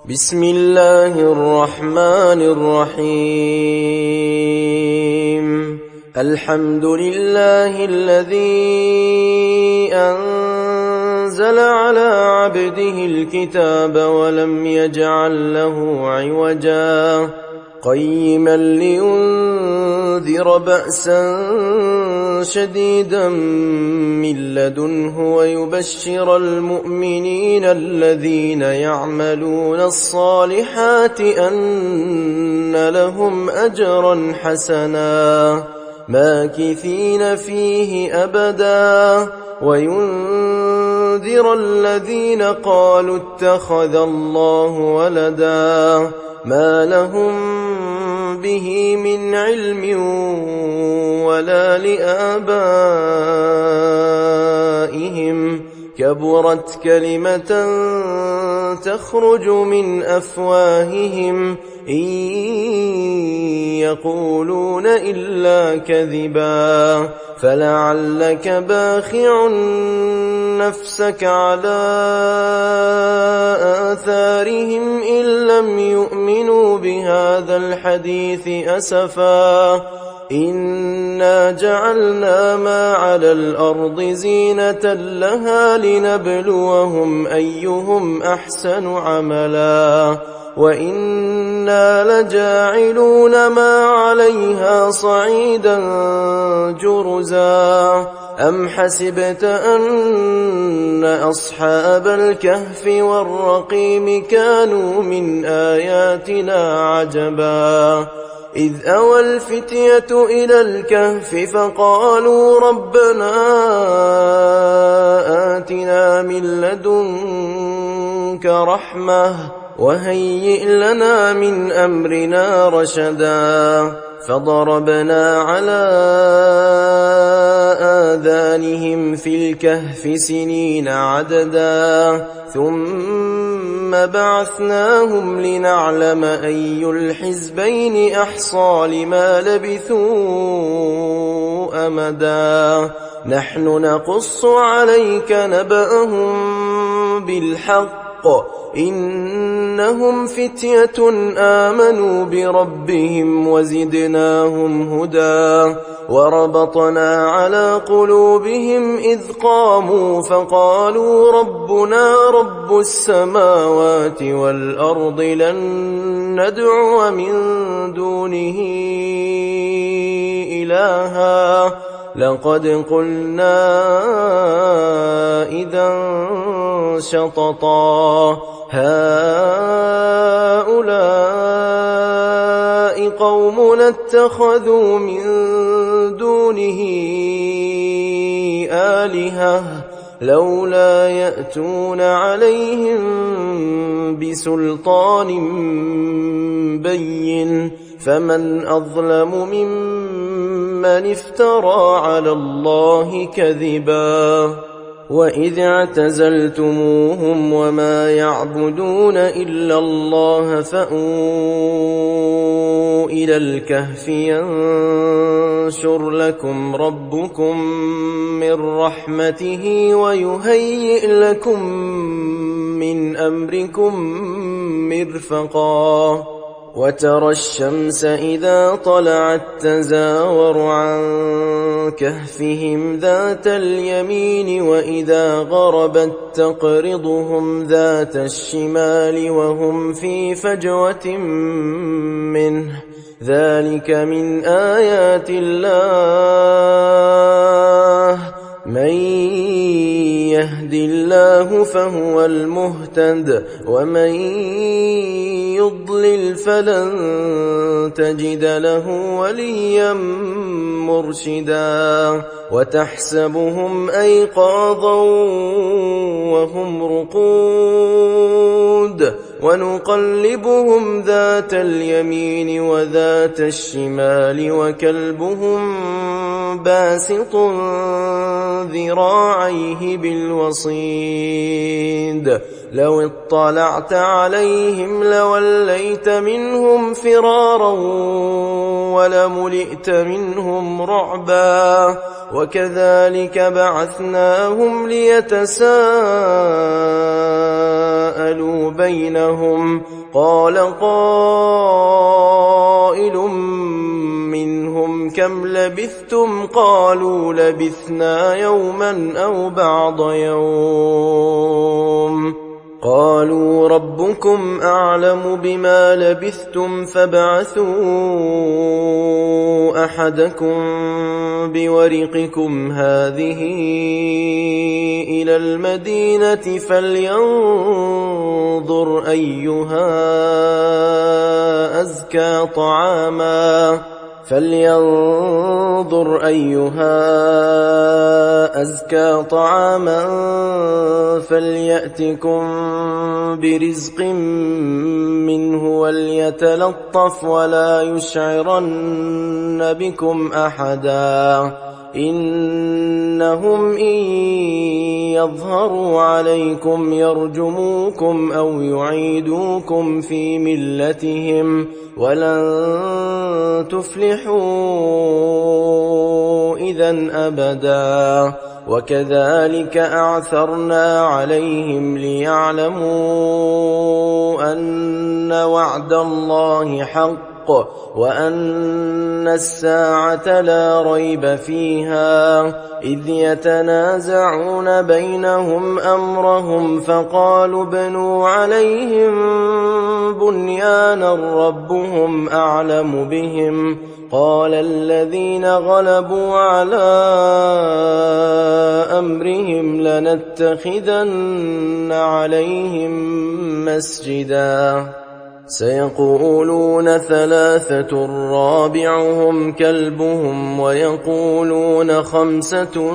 بسم الله الرحمن الرحيم. الحمد لله الذي أنزل على عبده الكتاب ولم يجعل له عوجا قيما لينذر بأسا شديدا من لدنه ويبشر المؤمنين الذين يعملون الصالحات أن لهم أجرا حسنا ماكثين فيه أبدا وينذر الذين قالوا اتخذ الله ولدا ما لهم به من علم ولا لآبائهم كبرت كلمة تخرج من أفواههم إن يقولون إلا كذبا فلعلك باخع نفسك على آثارهم إن لم يؤمنوا بهذا الحديث أسفا إنا جعلنا ما على الأرض زينة لها لنبلوهم أيهم أحسن عملا وإنا لجاعلون ما عليها صعيدا جرزا أم حسبت أن أصحاب الكهف والرقيم كانوا من آياتنا عجبا إذ أوى الفتية إلى الكهف فقالوا ربنا آتنا من لدنك رحمة وهيئ لنا من أمرنا رشدا فضربنا على آذانهم في الكهف سنين عددا ثم بعثناهم لنعلم أي الحزبين أحصى لما لبثوا أمدا نحن نقص عليك نبأهم بالحق إنهم فتية آمنوا بربهم وزدناهم هدى وربطنا على قلوبهم إذ قاموا فقالوا ربنا رب السماوات والأرض لن ندعو من دونه إلها لقد قلنا إذا شططا هؤلاء قومنا اتخذوا من دونه آلهة لولا يأتون عليهم بسلطان بين فمن أظلم ممن افترى على الله كذبا وإذ اعتزلتموهم وما يعبدون إلا الله فأووا إلى الكهف ينشر لكم ربكم من رحمته ويهيئ لكم من أمركم مرفقا وترى الشمس إذا طلعت تزاور عن كهفهم ذات اليمين وإذا غربت تقرضهم ذات الشمال وهم في فجوة منه ذلك من آيات الله من يهد الله فهو المهتد ومن يضلل فلن تجد له وليا مرشدا وتحسبهم أيقاظا وهم رقود ونقلبهم ذات اليمين وذات الشمال وكلبهم باسط ذراعيه بالوصيد لو اطلعت عليهم لوليت منهم فرارا ولملئت منهم رعبا وكذلك بعثناهم ليتساءلوا بينهم قال قائل منهم كم لبثتم قالوا لبثنا يوما أو بعض يوم قالوا ربكم أعلم بما لبثتم فابعثوا أحدكم بورقكم هذه إلى المدينة فلينظر أيها أزكى طعاما فليأتكم برزق منه وليتلطف ولا يشعرن بكم أحدا إنهم إن يظهروا عليكم يرجموكم أو يعيدوكم في ملتهم ولن تفلحوا إذن أبدا وكذلك أعثرنا عليهم ليعلموا أن وعد الله حق وأن الساعة لا ريب فيها إذ يتنازعون بينهم أمرهم فقالوا ابنوا عليهم بنيانا ربهم أعلم بهم قال الذين غلبوا على أمرهم لنتخذن عليهم مسجدا سيقولون ثلاثة رابعهم كلبهم ويقولون خمسة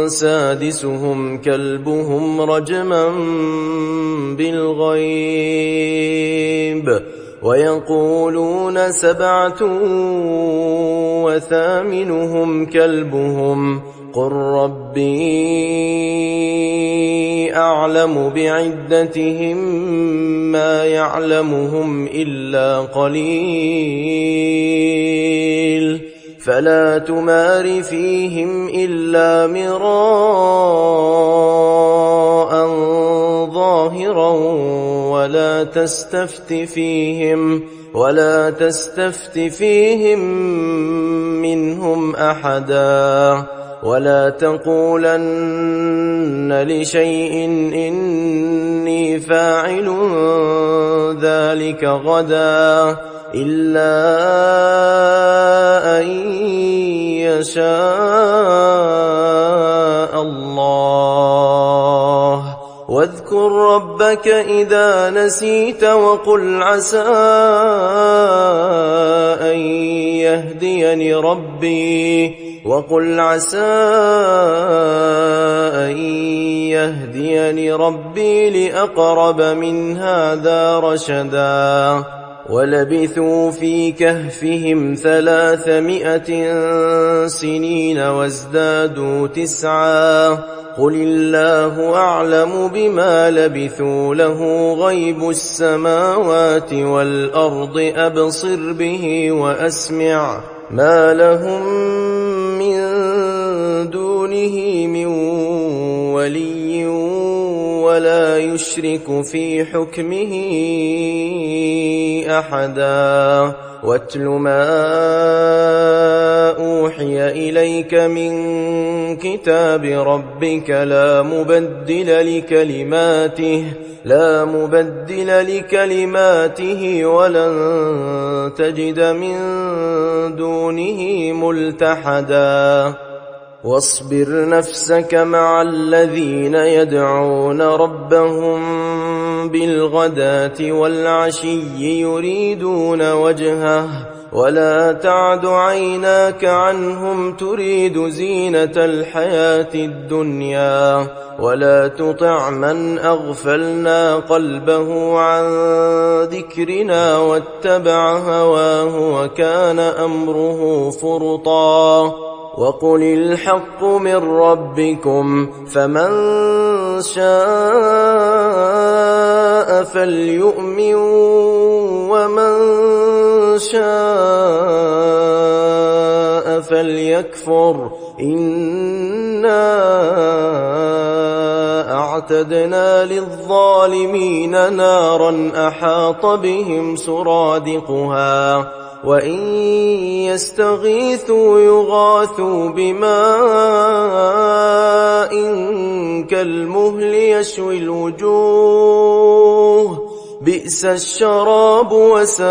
سادسهم كلبهم رجما بالغيب ويقولون سبعة وثامنهم كلبهم قل ربي أعلم بعدتهم ما يعلمهم إلا قليل فلا تمار فيهم إلا مراء ظاهرا ولا تستفت فيهم منهم أحدا ولا تقولن لشيء إني فاعل ذلك غدا إلا أن يشاء الله واذكر ربك إذا نسيت وقل عسى أن يهديني ربي لأقرب من هذا رشدا ولبثوا في كهفهم 300 سنين وازدادوا 9 قل الله أعلم بما لبثوا له غيب السماوات والأرض أبصر به وأسمع ما لهم من دونه من ولي ولا يشرك في حكمه أحدا واتل ما أوحي إليك من كتاب ربك لا مبدل لكلماته ولن تجد من دونه ملتحدا واصبر نفسك مع الذين يدعون ربهم بالغداة والعشي يريدون وجهه ولا تعد عيناك عنهم تريد زينة الحياة الدنيا ولا تطع من أغفلنا قلبه عن ذكرنا واتبع هواه وكان أمره فرطا وقل الحق من ربكم فمن شاء فليؤمن ومن شاء فليكفر إنا وأعتدنا للظالمين نارا أحاط بهم سرادقها وإن يستغيثوا يغاثوا بماء كالمهل يشوي الوجوه بئس الشراب وساءت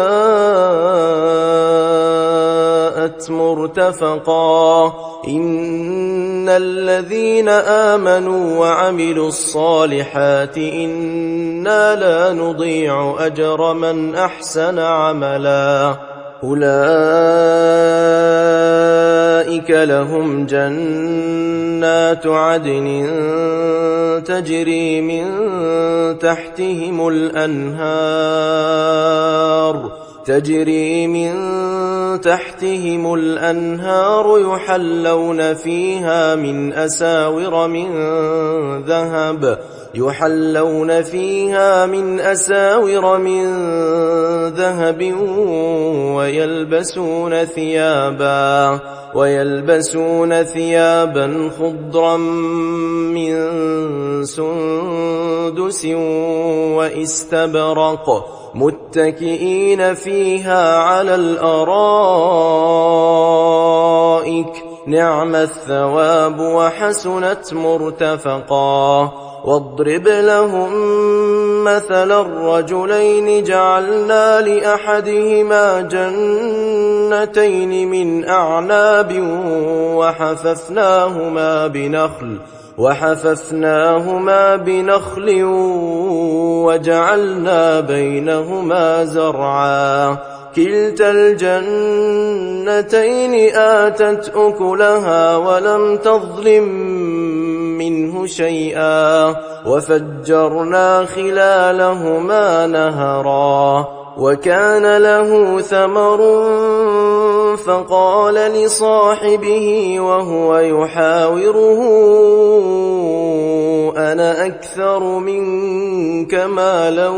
مرتفقا إن الذين آمنوا وعملوا الصالحات إنا لا نضيع أجر من أحسن عملا أولئك لهم جنات عدن تجري من تحتهم الأنهار يحلون فيها من أساور من ذهب ويلبسون ثيابا خضرا من سندس واستبرق متكئين فيها على الأرائك نعم الثواب وحسنت مرتفقا واضرب لهم مثل الرجلين جعلنا لأحدهما جنتين من أعناب وحففناهما بنخل وجعلنا بينهما زرعا كلتا الجنتين آتت أكلها ولم تظلم منه شيئا وفجرنا خلالهما نهرا وكان له ثمر فقال لصاحبه وهو يحاوره أنا أكثر منك مالا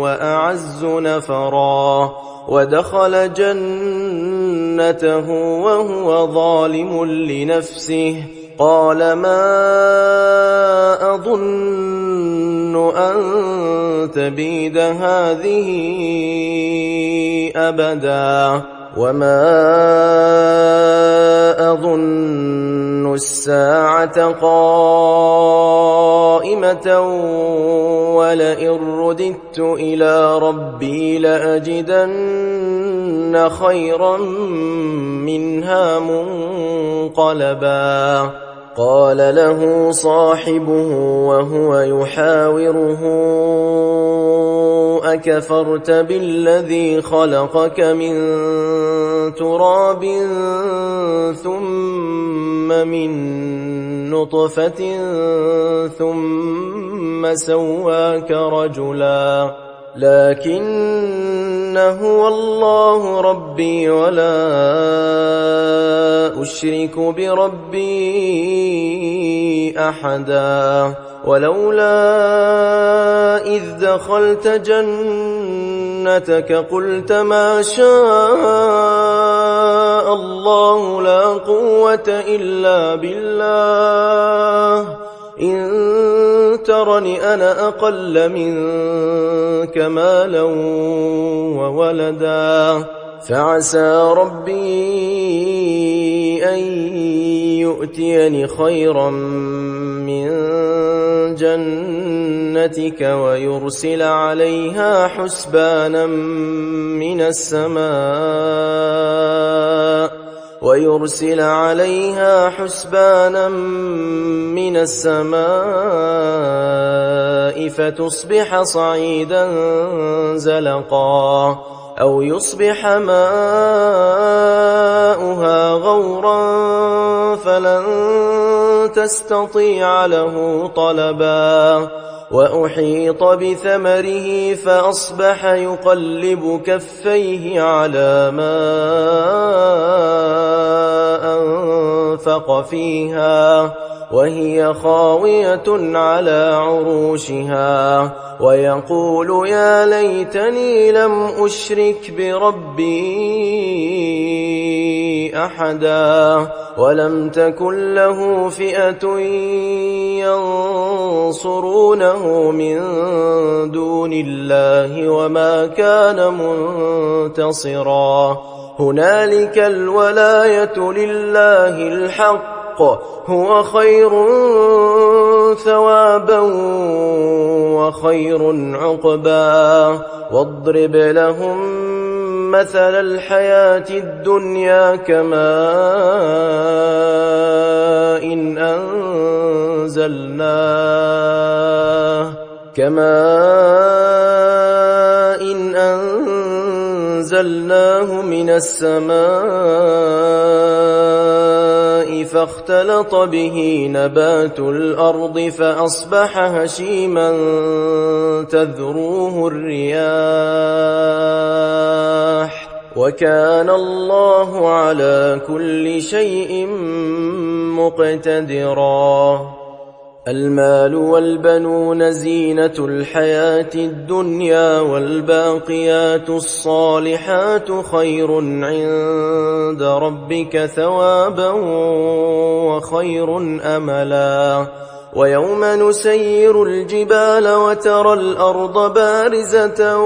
وأعز نفرا ودخل جنته وهو ظالم لنفسه قال ما أظن أن تبيد هذه أبدا وما أظن الساعة قائمة ولئن رددت إلى ربي لأجدن خيرا منها منقلبا قال له صاحبه وهو يحاوره أكفرت بالذي خلقك من تراب ثم من نطفة ثم سواك رجلا لكن هو الله ربي ولا أشرك بربي أحدا ولولا إذ دخلت جنتك قلت ما شاء الله لا قوة إلا بالله إن ترني أنا أقل منك مالا وولدا فعسى ربي أن يؤتيني خيرا من جنتك ويرسل عليها حسبانا من السماء فتصبح صعيدا زلقا أو يصبح ماؤها غورا فلن تستطيع له طلبا وأحيط بثمره فأصبح يقلب كفيه على ما أنفق فيها وهي خاوية على عروشها ويقول يا ليتني لم أشرك بربي أحدا ولم تكن له فئة ينصرونه من دون الله وما كان منتصرا هنالك الولاية لله الحق هو خير ثوابا وخير عقبا واضرب لهم مثل الحياة الدنيا كماء إن أنزلناه من السماء فاختلط به نبات الأرض فأصبح هشيما تذروه الرياح وكان الله على كل شيء مقتدرا المال والبنون زينة الحياة الدنيا والباقيات الصالحات خير عند ربك ثوابا وخير أملا ويوم نسير الجبال وترى الأرض بارزة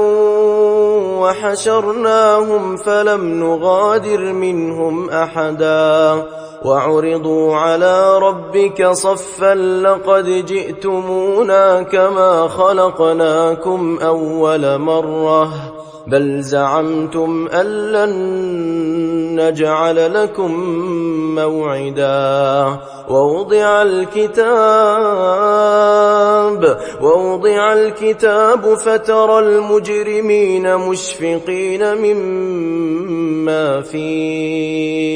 وحشرناهم فلم نغادر منهم أحدا وعرضوا على ربك صفا لقد جئتمونا كما خلقناكم أول مرة بل زعمتم أن لن نجعل لكم موعدا ووضع الكتاب فترى المجرمين مشفقين مما فيه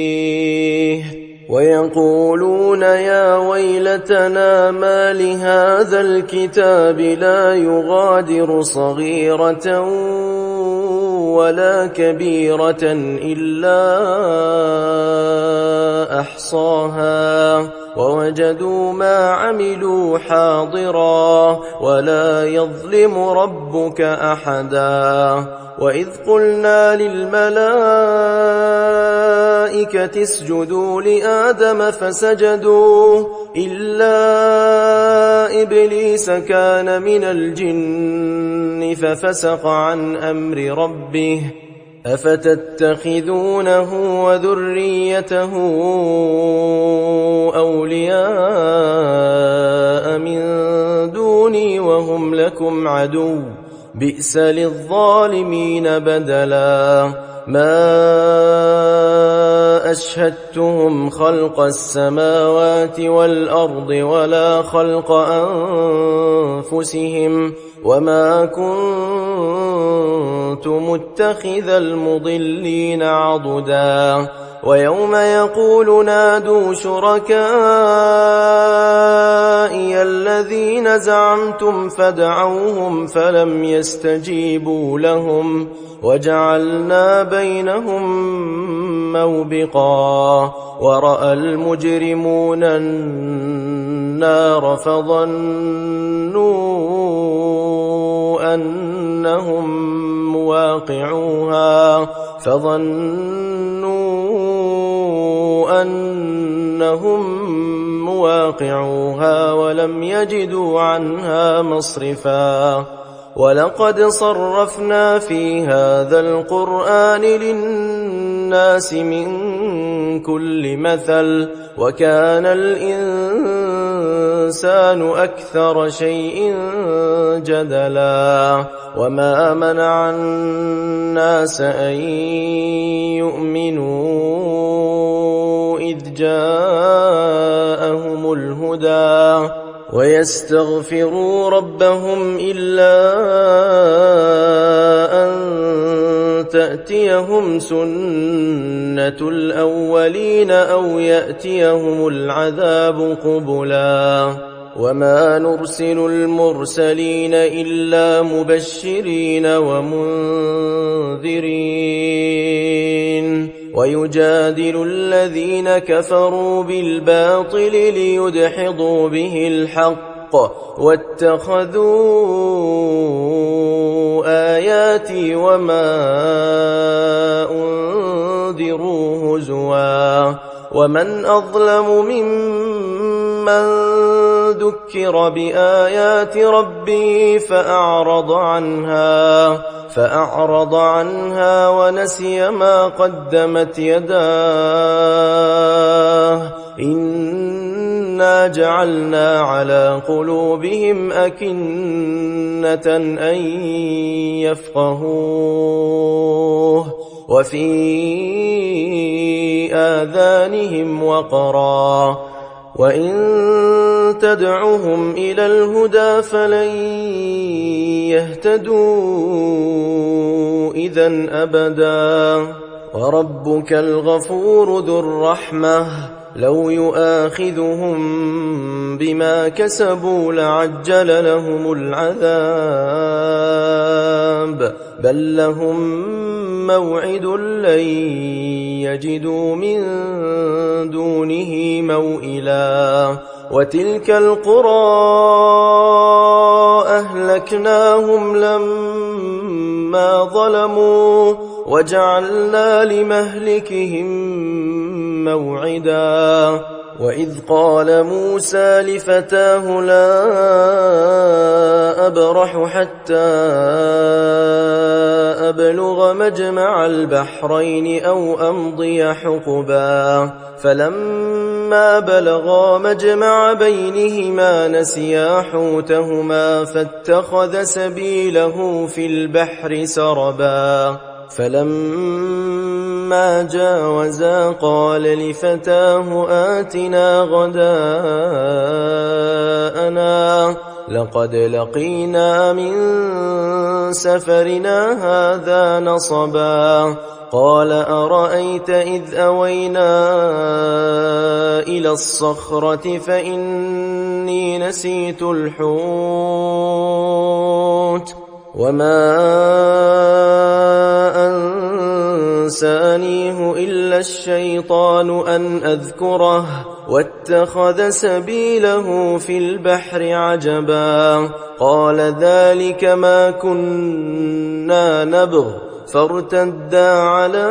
ويقولون يا ويلتنا ما لهذا الكتاب لا يغادر صغيرة ولا كبيرة إلا أحصاها ووجدوا ما عملوا حاضرا ولا يظلم ربك أحدا وإذ قلنا للملائكة اسجدوا لآدم فسجدوا إلا إبليس كان من الجن ففسق عن أمر ربه أفتتخذونه وذريته أولياء من دوني وهم لكم عدو بئس للظالمين بدلا ما أشهدتهم خلق السماوات والأرض ولا خلق أنفسهم وما كنت متخذ المضلين عضدا ويوم يقول نادوا شركائي الذين زعمتم فدعوهم فلم يستجيبوا لهم وجعلنا بينهم موبقا ورأى المجرمون النار فظنوا أنهم مواقعوها ولم يجدوا عنها مصرفا ولقد صرفنا في هذا القرآن للناس من كل مثل وكان الإنسان أكثر شيء جدلا وما منع الناس أن يؤمنوا إذ جاءهم الهدى ويستغفروا ربهم إلا أن تأتيهم سنة الأولين أو يأتيهم العذاب قبلا وما نرسل المرسلين إلا مبشرين ومنذرين ويجادل الذين كفروا بالباطل ليدحضوا به الحق واتخذوا آياتي وما أنذروا هزوا ومن أظلم ممن ذكر بآيات ربه فأعرض عنها ونسي ما قدمت يداه إنا جعلنا على قلوبهم أكنة أن يفقهوه وفي آذانهم وقرا وإن تدعهم إلى الهدى فلن يهتدوا إذن أبدا وربك الغفور ذو الرحمة لو يؤاخذهم بما كسبوا لعجل لهم العذاب بل لهم موعد لن يجدوا من دونه موئلا وتلك القرى أهلكناهم لما ظلموا وجعلنا لمهلكهم موعدا وإذ قال موسى لفتاه لا أبرح حتى أبلغ مجمع البحرين أو أمضي حقبا فلما بلغا مجمع بينهما نسيا حوتهما فاتخذ سبيله في البحر سربا فلما جاوزا قال لفتاه آتنا غداءنا لقد لقينا من سفرنا هذا نصبا قال أرأيت إذ أوينا إلى الصخرة فإني نسيت الحوت وما أنسانيه إلا الشيطان أن أذكره واتخذ سبيله في البحر عجبا قال ذلك ما كنا نبغ فارتدا على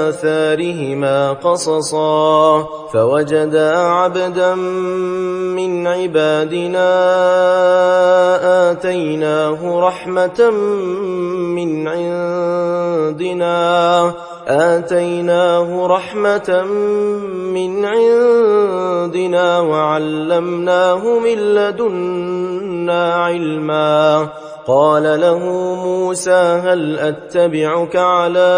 آثارهما قصصا فوجدا عبدا من عبادنا آتيناه رحمة من عندنا وعلمناه من لدنا علما قال له موسى هل أتبعك على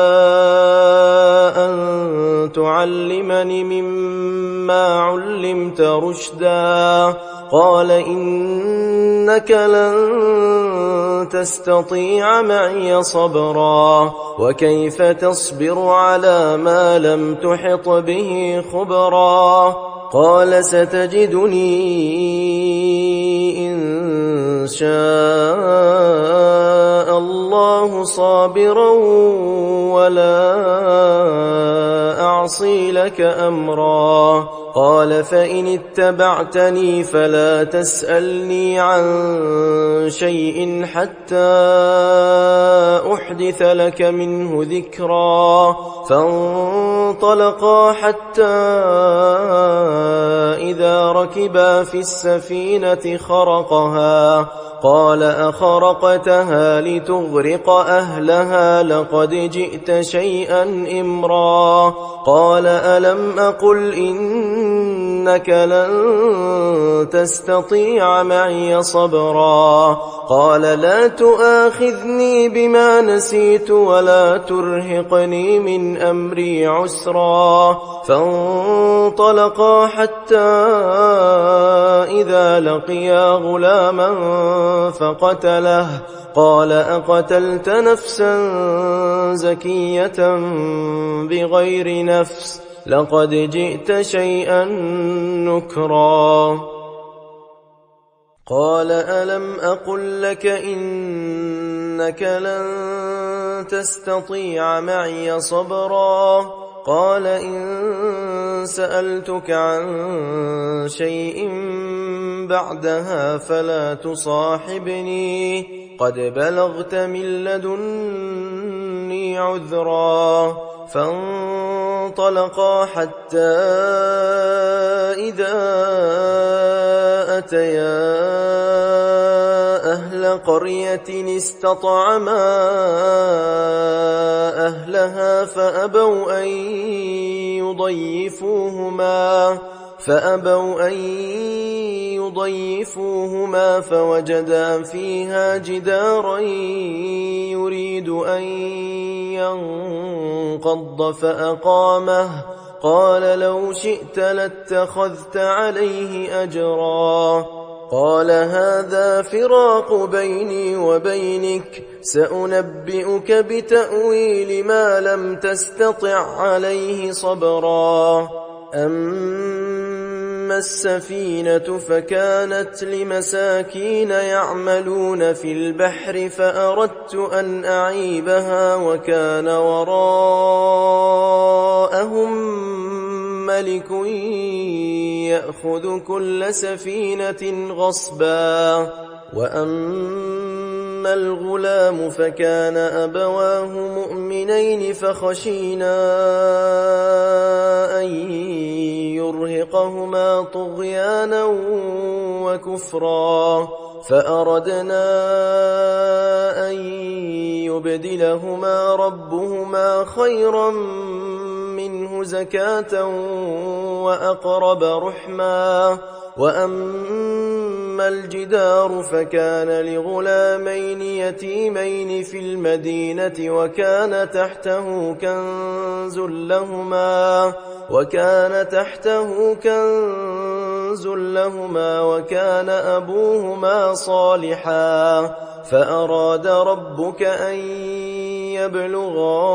أن تعلمني مما علمت رشدا قال إنك لن تستطيع معي صبرا وكيف تصبر على ما لم تحط به خبرا قال ستجدني إن شاء الله صابرا ولا أعصي لك أمرا قال فإن اتبعتني فلا تسألني عن شيء حتى أحدث لك منه ذكرا فانطلقا حتى إذا ركبا في السفينة خرقها قال أخرقتها لتغرق أهلها لقد جئت شيئا إمرا قال ألم أقل إنك لن تستطيع معي صبرا قال لا تؤاخذني بما نسيت ولا ترهقني من أمري عسرا فانطلقا حتى إذا لقيا غلاما فقتله قال أقتلت نفسا زكية بغير نفس لقد جئت شيئا نكرا قال ألم أقل لك إنك لن تستطيع معي صبرا قال إن سألتك عن شيء بعدها فلا تصاحبني قد بلغت من لدني عذرا فانطلقا حتى إذا أتيا أهل قرية استطعما أهلها فأبوا أن يضيفوهما فوجدا فيها جدارا يريد أن ينقض فأقامه قال لو شئت لاتخذت عليه أجرا قال هذا فراق بيني وبينك سأنبئك بتأويل ما لم تستطع عليه صبرا أما السفينة فكانت لمساكين يعملون في البحر فأردت أن أعيبها وكان وراءهم ملك يأخذ كل سفينة غصبا وأما الغلام فكان أبواه مؤمنين فخشينا أن يرهقهما طغيانا وكفرا فأردنا أن يبدلهما ربهما خيرا منه زكاة وأقرب رحما وأما الجدار فكان لغلامين يتيمين في المدينة وكان تحته كنز لهما وكان أبوهما صالحا فأراد ربك أن يبلغا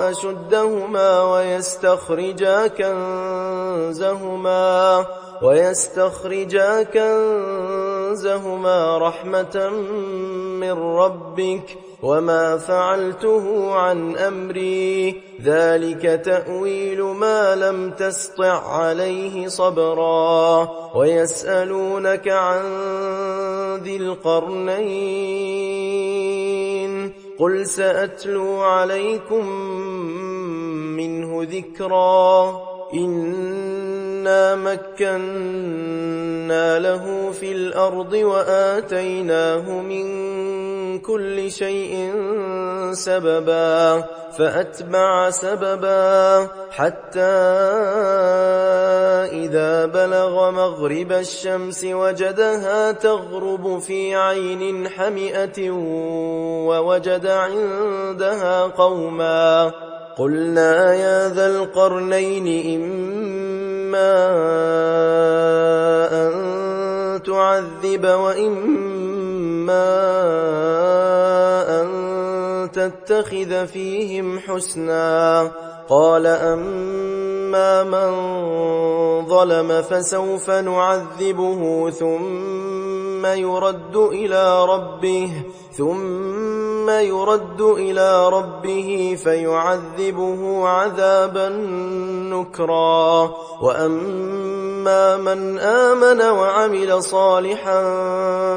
أشدهما ويستخرجا كنزهما رحمة من ربك وما فعلته عن أمري ذلك تأويل ما لم تسطع عليه صبرا ويسألونك عن ذي القرنين قل سأتلو عليكم منه ذكرا إنا مكنا له في الأرض وآتيناه من كل شيء سببا فأتبع سببا حتى إذا بلغ مغرب الشمس وجدها تغرب في عين حمئة ووجد عندها قوما قلنا يا ذا القرنين إما أن تعذب وإما أن تتخذ فيهم حسنا قال أما من ظلم فسوف نعذبه ثم يرد إلى ربه فيعذبه عذابا نكرا وأما من آمن وعمل صالحا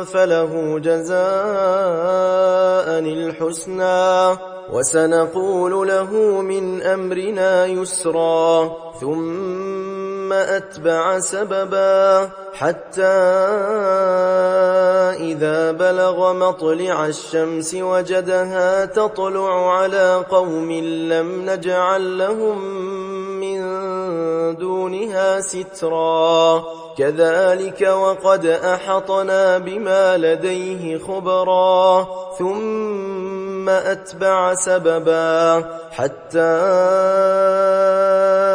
فله جزاء الحسنى وسنقول له من أمرنا يسرا ثم أتبع سببا حتى إذا بلغ مطلع الشمس وجدها تطلع على قوم لم نجعل لهم من دونها سترا كذلك وقد أحطنا بما لديه خبرا ثم أتبع سببا حتى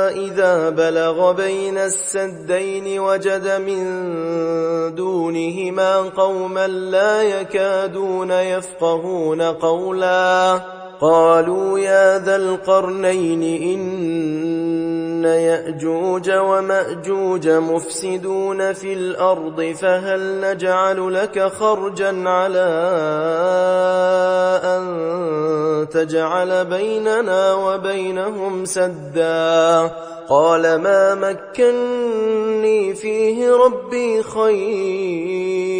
إذا بلغ بين السدين وجد من دونهما قوما لا يكادون يفقهون قولا قالوا يا ذا القرنين إن يأجوج ومأجوج مفسدون في الأرض فهل نجعل لك خرجا على أن تجعل بيننا وبينهم سدا قال ما مكني فيه ربي خير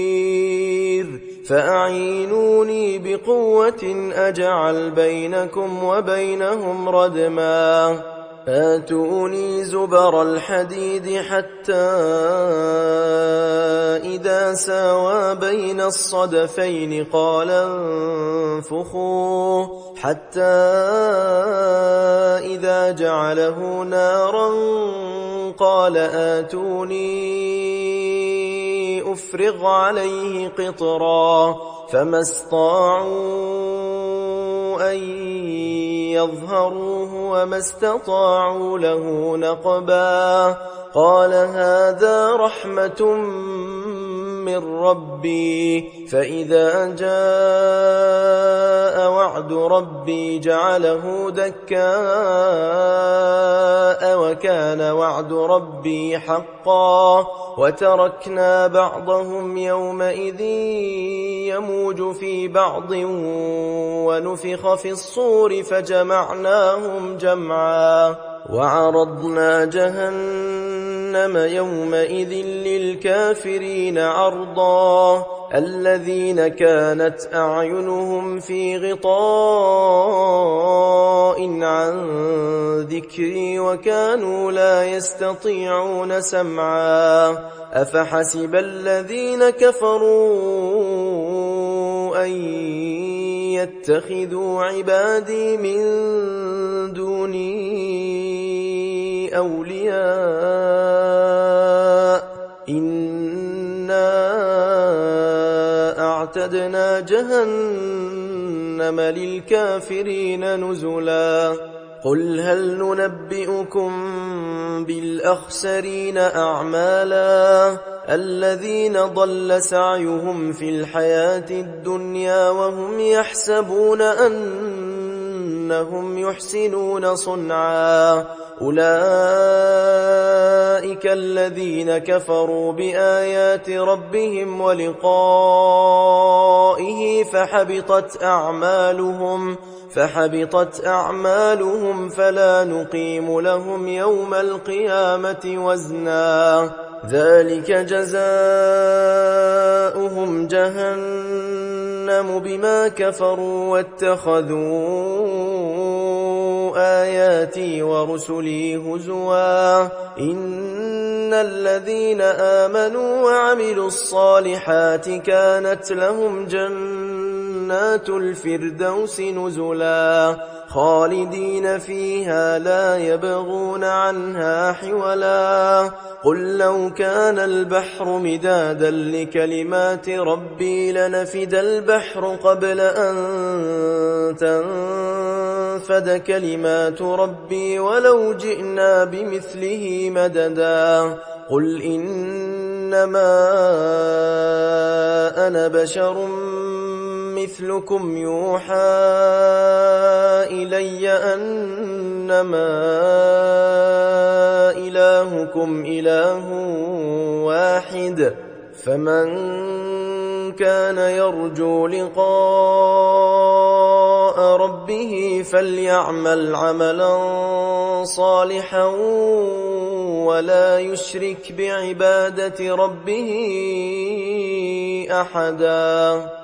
فأعينوني بقوة أجعل بينكم وبينهم ردما آتوني زبر الحديد حتى إذا ساوى بين الصدفين قال انفخوا حتى إذا جعله نارا قال آتوني أفرغ عليه قطرا فما استطاعوا أن يظهروه وما استطاعوا له نقبا قال هذا رحمة من ربي فإذا جاء وعد ربي جعله دكاء وكان وعد ربي حقا وتركنا بعضهم يومئذ يموج في بعض ونفخ في الصور فجمعناهم جمعا وعرضنا جهنم يومئذ للكافرين عرضا الذين كانت أعينهم في غطاء عن ذكري وكانوا لا يستطيعون سمعا أفحسب الذين كفروا أن يتخذوا عبادي من دوني أولياء إنا أعتدنا جهنم للكافرين نزلا قل هل ننبئكم بالأخسرين أعمالا الذين ضل سعيهم في الحياة الدنيا وهم يحسبون أنهم يحسنون صنعا أولئك الذين كفروا بآيات ربهم ولقائه فحبطت أعمالهم فلا نقيم لهم يوم القيامة وزنا ذلك جزاؤهم جهنم بما كفروا واتخذوا آياتي ورسلي هزوا إن الذين آمنوا وعملوا الصالحات كانت لهم جنات الفردوس نزلا خالدين فيها لا يبغون عنها حولا قل لو كان البحر مدادا لكلمات ربي لنفد البحر قبل أن تنفد كلمات ربي ولو جئنا بمثله مددا قل إنما أنا بشر مثلكم يوحى إلي أنما إلهكم إله واحد فمن كان يرجو لقاء ربه فليعمل عملا صالحا ولا يشرك بعبادة ربه أحدا